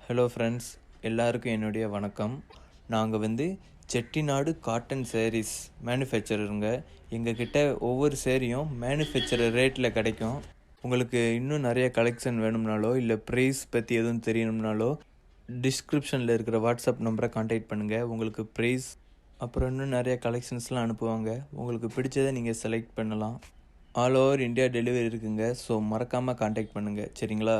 Hello friends, எல்லாருக்கும் என்னுடைய வணக்கம். நாங்கள் செட்டிநாடு காட்டன் sarees மேனுஃபேக்சரருங்க. எங்ககிட்ட ஒவ்வொரு சேரீயும் மேனுஃபேக்சரர் ரேட்டில் கிடைக்கும். உங்களுக்கு இன்னும் நிறைய கலெக்ஷன் வேணும்னாலோ இல்லை ப்ரைஸ் பற்றி எதுவும் தெரியணும்னாலோ டிஸ்கிரிப்ஷனில் இருக்கிற வாட்ஸ்அப் நம்பரை கான்டாக்ட் பண்ணுங்கள். உங்களுக்கு ப்ரைஸ் அப்புறம் இன்னும் நிறைய கலெக்ஷன்ஸ்லாம் அனுப்புவாங்க. உங்களுக்கு பிடிச்சதை நீங்கள் செலக்ட் பண்ணலாம். ஆல் ஓவர் இந்தியா டெலிவரி இருக்குங்க. ஸோ மறக்காமல் கான்டாக்ட் பண்ணுங்கள், சரிங்களா?